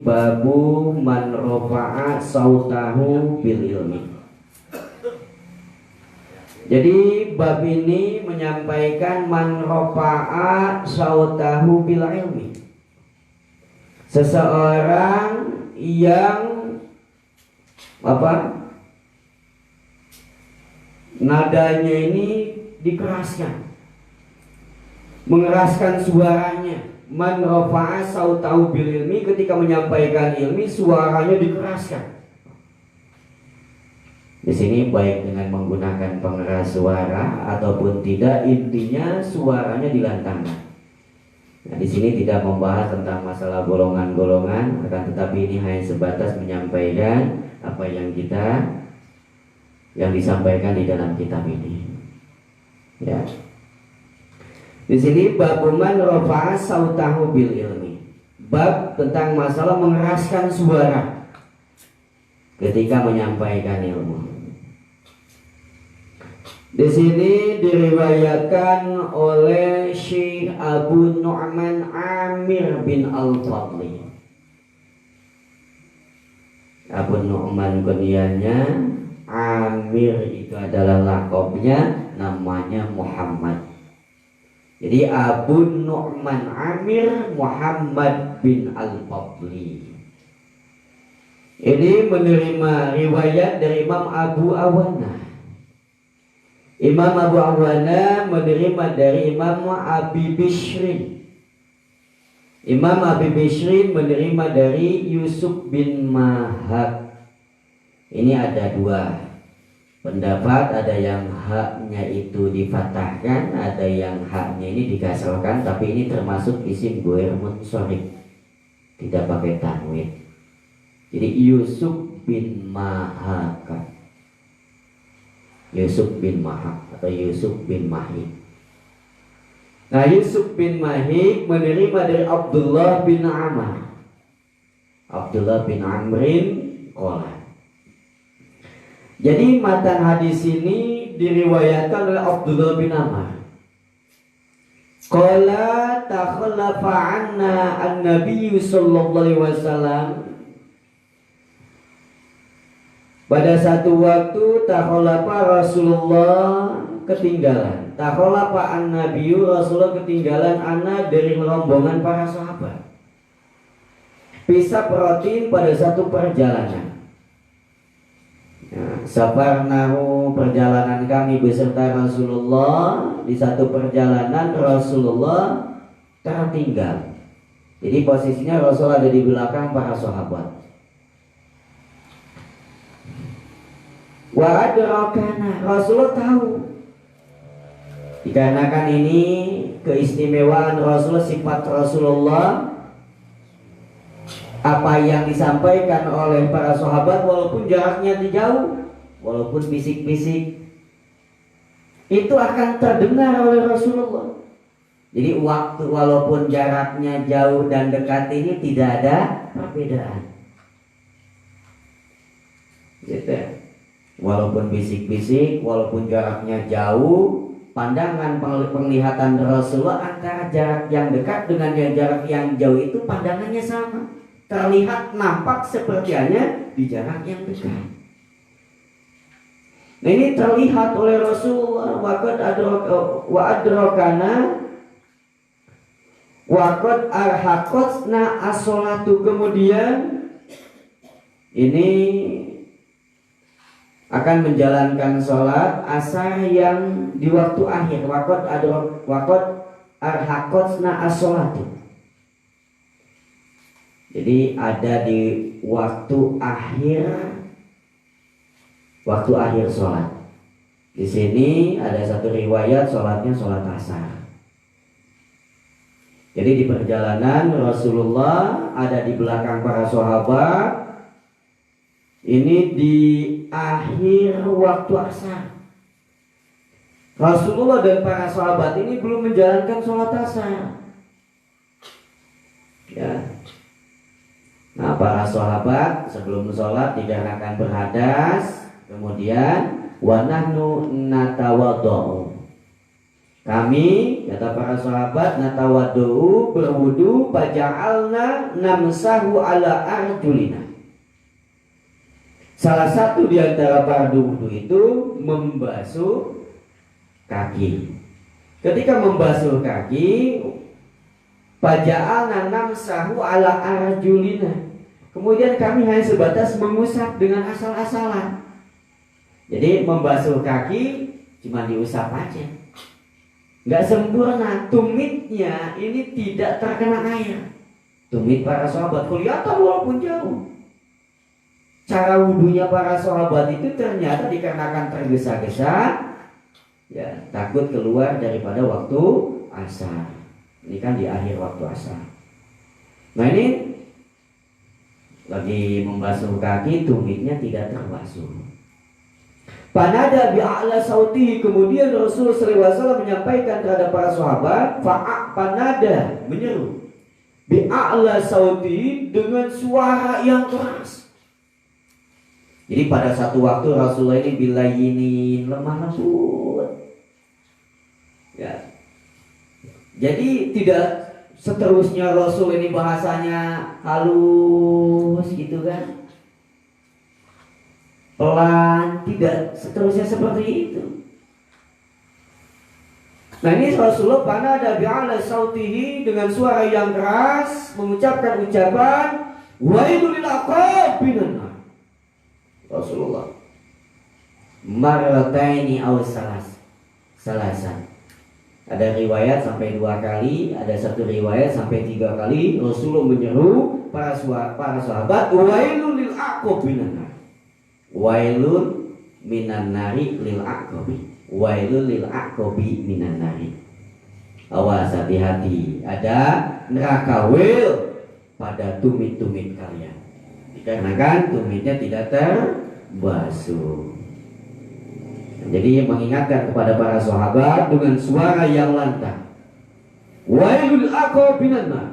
Babu man rafa'a sautahu bil ilmi. Jadi bab ini menyampaikan man rafa'a sautahu bil ilmi. Seseorang yang nadanya ini dikeraskan, mengeraskan suaranya. Man rafa'a sautahu bil ilmi, ketika menyampaikan ilmi suaranya dikeraskan. Di sini baik dengan menggunakan pengeras suara ataupun tidak, intinya suaranya dilantangkan. Nah, di sini tidak membahas tentang masalah golongan-golongan, akan tetapi ini hanya sebatas menyampaikan apa yang disampaikan di dalam kitab ini. Ya. Di sini bab man rafa'a sautahu bil ilmi. Bab tentang masalah mengeraskan suara ketika menyampaikan ilmu. Di sini diriwayatkan oleh Syekh Abu Nu'man Amir bin Al-Fadli. Abu Nu'man kunyahnya, Amir itu adalah lakabnya, namanya Muhammad. Jadi Abu Nu'man Amir Muhammad bin Al-Fadli ini menerima riwayat dari Imam Abu Awana. Imam Abu Awana menerima dari Imam Abi Bishrin. Imam Abi Bishrin menerima dari Yusuf bin Mahak. Ini ada dua pendapat, ada yang haknya itu difatahkan, ada yang haknya ini dikasrahkan, tapi ini termasuk isim ghair munsharif, tidak pakai tanwin. Jadi Yusuf bin Mahak, Yusuf bin Mahak atau Yusuf bin Mahik. Nah, Yusuf bin Mahik menerima dari Abdullah bin Amr. Abdullah bin Amrin qala. Jadi matan hadis ini diriwayatkan oleh Abdullah bin Amr. Qala takhallafa anna an-nabiy sallallahu alaihi wasallam. Pada satu waktu takhallafa Rasulullah ketinggalan. Takhallafa an-nabiy, Rasulullah ketinggalan anna dari rombongan para sahabat. Pisah protein pada satu perjalanan. Safarnahu, perjalanan kami beserta Rasulullah. Di satu perjalanan Rasulullah tertinggal. Jadi posisinya Rasul ada di belakang para sahabat. Wa adrakana, Rasulullah tahu. Dikarenakan ini keistimewaan Rasulullah, sifat Rasulullah, apa yang disampaikan oleh para sahabat walaupun jaraknya jauh, walaupun bisik-bisik, itu akan terdengar oleh Rasulullah. Jadi waktu walaupun jaraknya jauh dan dekat ini tidak ada perbedaan. Gitu. Walaupun bisik-bisik, walaupun jaraknya jauh, pandangan penglihatan Rasulullah antara jarak yang dekat dengan jarak yang jauh itu pandangannya sama. Terlihat nampak sepertinya di jarak yang dekat. Nah, ini terlihat oleh Rasulullah. Wa adrakana wa qad arhaqatna as-sholatu. Kemudian ini akan menjalankan sholat asar yang di waktu akhir. Wa qad arhaqatna as-sholatu. Jadi ada di waktu akhir sholat. Di sini ada satu riwayat sholatnya sholat asar. Jadi di perjalanan Rasulullah ada di belakang para sahabat. Ini di akhir waktu asar. Rasulullah dan para sahabat ini belum menjalankan sholat asar. Ya. Nah, para sahabat sebelum sholat dikarenakan berhadas, kemudian wa nahnu natawaddu. Kami, kata para sahabat, natawaddu, berwudu, faja'alna namsahu ala arjulina. Salah satu di antara fardu wudu itu membasuh kaki. Ketika membasuh kaki, faja'alna namsahu ala arjulina. Kemudian kami hanya sebatas mengusap dengan asal-asalan. Jadi membasuh kaki cuma diusap aja, nggak sempurna. Tumitnya ini tidak terkena air. Tumit para sahabat kelihatan walaupun jauh. Cara wudhunya para sahabat itu ternyata dikarenakan tergesa-gesa, ya takut keluar daripada waktu asar. Ini kan di akhir waktu asar. Nah ini lagi membasuh kaki, tumitnya tidak terbasuh. Panada bi'a'la sautihi, kemudian Rasul SAW menyampaikan terhadap para sahabat, panada, menyeru, bi'a'la sautihi, dengan suara yang keras. Jadi pada satu waktu Rasulullah ini bilayinin, lemah lembut. Ya. Jadi tidak seterusnya Rasul ini bahasanya halus gitu kan, pelan, tidak seterusnya seperti itu. Nah ini Rasulullah panada bi'ala sautihi, dengan suara yang keras mengucapkan ucapan wailul lil aqabin. Rasulullah marrataini aw salasan. Ada riwayat sampai 2 kali, ada satu riwayat sampai 3 kali Rasulullah menyeru para sahabat wailul lil aqabin. Wailun minan nari lil aqabi. Wailun lil aqabi minan nari. Awas, hati-hati, ada neraka wail pada tumit-tumit kalian, dikarenakan tumitnya tidak terbasuh. Jadi mengingatkan kepada para sahabat dengan suara yang lantang, wailul lil aqabi minan nar.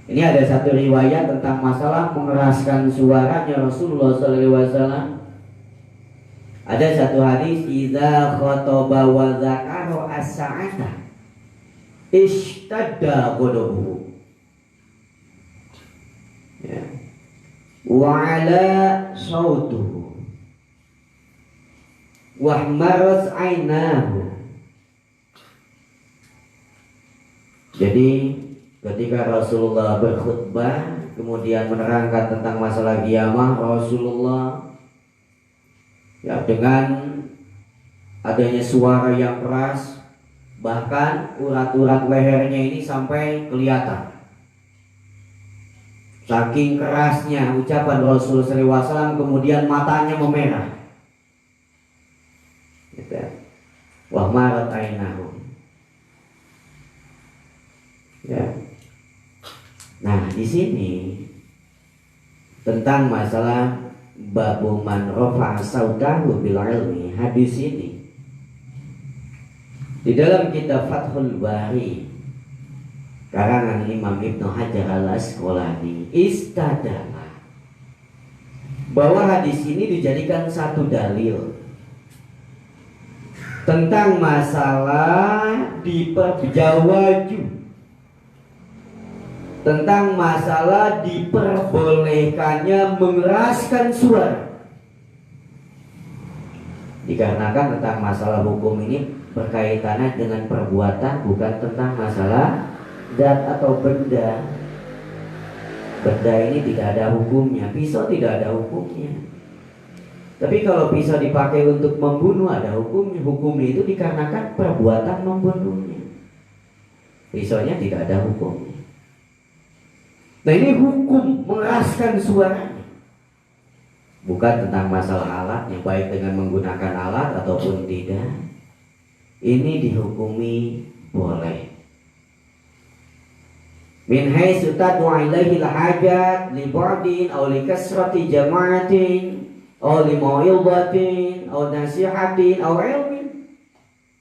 Ini ada satu riwayat tentang masalah mengeraskan suaranya Rasulullah SAW. Ada satu hadis, idza khataba wa dzakara as-sa'ata ishtadda ghadabuhu. Ya. Wa ala sautuhu wa hmarat 'ainahu. Jadi ketika Rasulullah berkhutbah kemudian menerangkan tentang masalah qiyamah, Rasulullah ya dengan adanya suara yang keras, bahkan urat-urat lehernya ini sampai kelihatan. Saking kerasnya ucapan Rasul SAW, kemudian matanya memerah. Gitu. Wa marat ainahu. Ya. Nah, di sini tentang masalah babu man rafa'a sautahu bil ilmi, hadis ini di dalam kitab Fathul Bari karangan Imam Ibnu Hajar Al-Asqalani istadalla bahwa hadis ini dijadikan satu dalil tentang masalah diperjawaju, tentang masalah diperbolehkannya mengeraskan suara. Dikarenakan tentang masalah hukum ini berkaitannya dengan perbuatan, bukan tentang masalah zat atau benda. Benda ini tidak ada hukumnya, pisau tidak ada hukumnya. Tapi kalau pisau dipakai untuk membunuh ada hukumnya. Hukumnya itu dikarenakan perbuatan membunuhnya. Pisaunya tidak ada hukumnya. Nah ini hukum mengeraskan suaranya, bukan tentang masalah alatnya, baik dengan menggunakan alat ataupun tidak. Ini dihukumi boleh. Min haitsu tad'u ilaihi al-hajat li ba'din aw li kasrati jama'atin aw li mau'izatin aw nasihatin aw ilmin.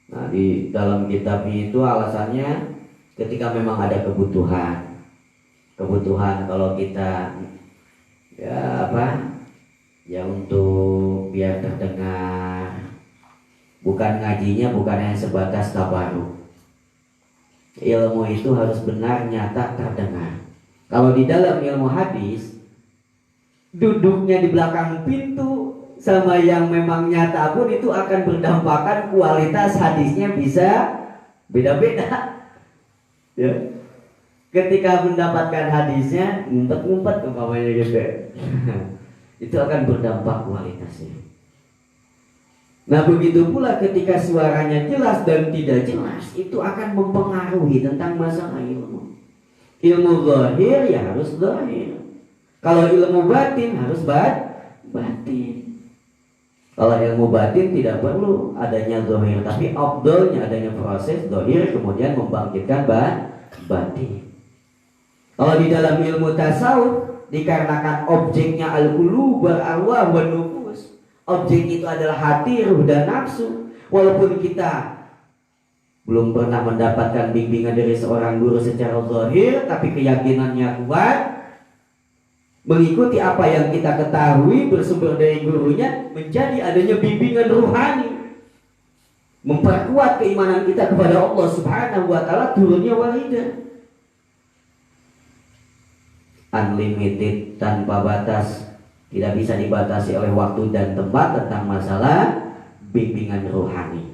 Nah di dalam kitabnya itu alasannya ketika memang ada kebutuhan kalau kita ya untuk biar terdengar Bukan ngajinya bukan hanya sebatas tabaruk. Ilmu itu harus benar, nyata, terdengar. Kalau di dalam ilmu hadis, duduknya di belakang pintu sama yang memang nyata pun itu akan berdampakan kualitas hadisnya bisa beda-beda. Ya. Ketika mendapatkan hadisnya ngumpet-ngumpet umpamanya gitu. Itu akan berdampak kualitasnya. Nah begitu pula ketika suaranya jelas dan tidak jelas, itu akan mempengaruhi tentang masalah ilmu. Ilmu zahir ya harus zahir. Kalau ilmu batin harus batin. Kalau ilmu batin tidak perlu adanya zahir, tapi afdalnya adanya proses zahir kemudian membangkitkan batin. Kalau di dalam ilmu tasawuf dikarenakan objeknya al-qulub wal arwah wan nufus. Objek itu adalah hati, ruh dan nafsu. Walaupun kita belum pernah mendapatkan bimbingan dari seorang guru secara zahir, tapi keyakinannya kuat, mengikuti apa yang kita ketahui bersumber dari gurunya, menjadi adanya bimbingan ruhani, memperkuat keimanan kita kepada Allah Subhanahu wa taala, turunnya walidah. Unlimited, tanpa batas, tidak bisa dibatasi oleh waktu dan tempat tentang masalah bimbingan rohani.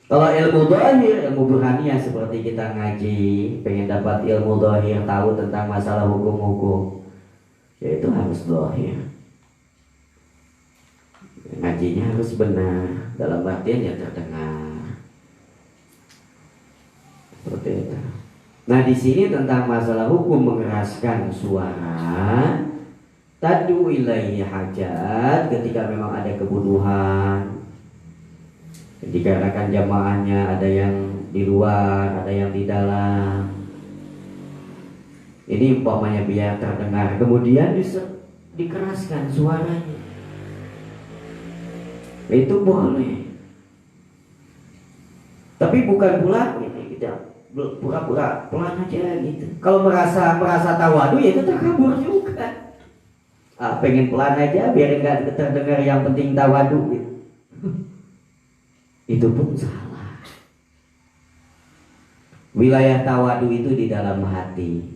Kalau ilmu zahir, ilmu burhaniyah seperti kita ngaji, pengen dapat ilmu zahir, tahu tentang masalah hukum-hukum, yaitu harus zahir. Ngajinya harus benar, dalam artian ya terdengar. Seperti itu. Nah di sini tentang masalah hukum mengeraskan suara, tad'u ilaihi hajat, ketika memang ada kebutuhan, dikarenakan jamaahnya ada yang di luar, ada yang di dalam. Ini umpamanya biar terdengar, kemudian dikeraskan suaranya, itu boleh. Tapi bukan pula ini kita pura-pura pelan aja gitu. Kalau merasa tawadu ya itu takabur juga. Pengen pelan aja biar enggak terdengar, yang penting tawadu gitu. Itu pun salah. Wilayah tawadu itu di dalam hati.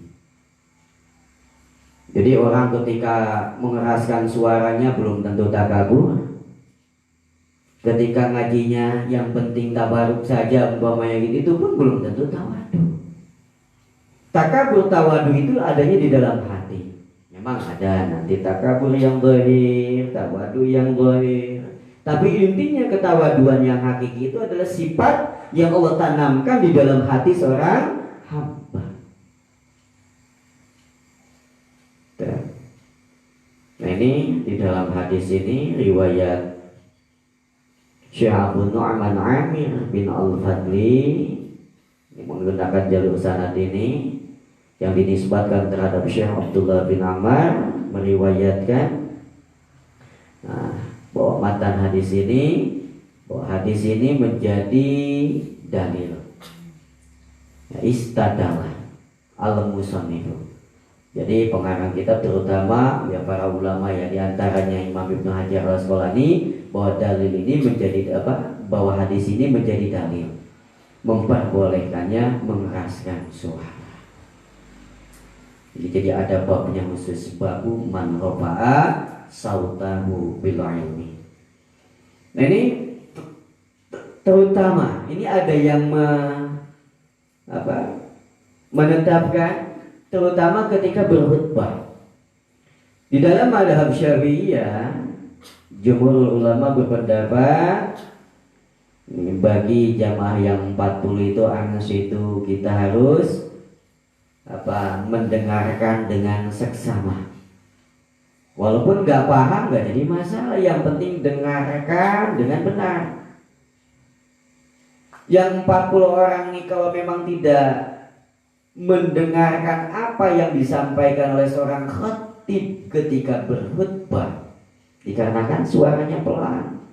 Jadi orang ketika mengeraskan suaranya belum tentu takabur. Ketika ngajinya yang penting tabaruk saja umpamanya gitu, itu pun belum tentu tawadu. Takabur tawadu itu adanya di dalam hati. Memang ada nanti takabur yang zahir, tawadu yang zahir. Tapi intinya ketawaduan yang hakiki itu adalah sifat yang Allah tanamkan di dalam hati seorang hamba. Nah ini di dalam hadis ini riwayat Syekh Abu Nu'man Amir bin Al-Fadli menggunakan jalur sanad ini yang dinisbatkan terhadap Syekh Abdullah bin Amr, meriwayatkan bahwa matan hadis ini, bahwa hadis ini menjadi dalil ya, istadalah al-musannifu. Jadi pengarang kitab terutama ya para ulama ya, diantaranya Imam Ibnu Hajar al-Asqalani, bahwa dalil ini menjadi apa? Bahwa hadis ini menjadi dalil memperbolehkannya mengeraskan suara. Jadi ada babnya khusus, babu man rafa'a sautahu bil ilmi. Nah ini terutama ini ada yang menetapkan, terutama ketika berkhutbah. Di dalam mazhab Syafi'iyah, jumhur ulama berpendapat bagi jamaah yang 40 itu anas itu kita harus mendengarkan dengan seksama. Walaupun nggak paham nggak jadi masalah, yang penting dengarkan dengan benar. Yang 40 orang ini kalau memang tidak mendengarkan apa yang disampaikan oleh seorang khatib ketika berkhutbah, dikarenakan suaranya pelan.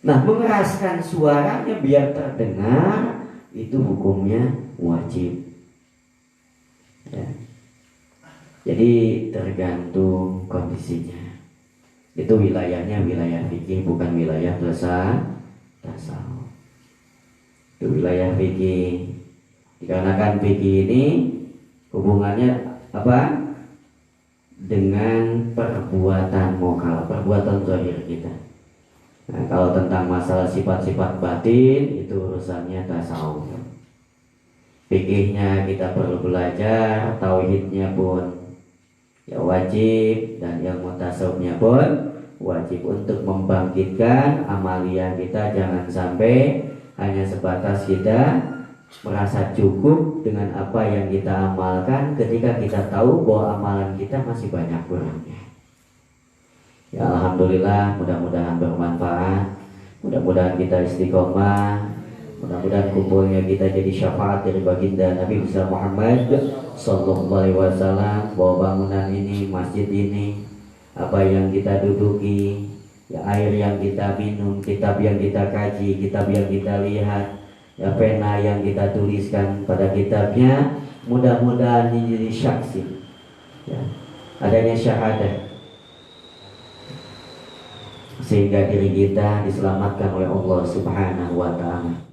Nah, mengeraskan suaranya biar terdengar itu hukumnya wajib. Ya. Jadi tergantung kondisinya. Itu wilayahnya wilayah fikih, bukan wilayah tasawuf. Itu wilayah fikih. Dikarenakan fikih ini hubungannya apa? Dengan perbuatan moral, perbuatan zahir kita. Nah, kalau tentang masalah sifat-sifat batin itu urusannya tasawuf. Fikihnya kita perlu belajar, tauhidnya pun ya wajib, dan ilmu tasawufnya pun wajib untuk membangkitkan amalia kita. Jangan sampai hanya sebatas kita merasa cukup dengan apa yang kita amalkan ketika kita tahu bahwa amalan kita masih banyak kurangnya. Ya alhamdulillah, mudah-mudahan bermanfaat, mudah-mudahan kita istiqomah, mudah-mudahan kumpulnya kita jadi syafaat dari baginda Nabi besar Muhammad sallallahu alaihi wasallam, bahwa bangunan ini, masjid ini, apa yang kita duduki, ya air yang kita minum, kitab yang kita kaji, kitab yang kita lihat, ya pena yang kita tuliskan pada kitabnya, mudah-mudahan ini jadi saksi ya adanya syahadat, sehingga diri kita diselamatkan oleh Allah Subhanahu wa ta'ala.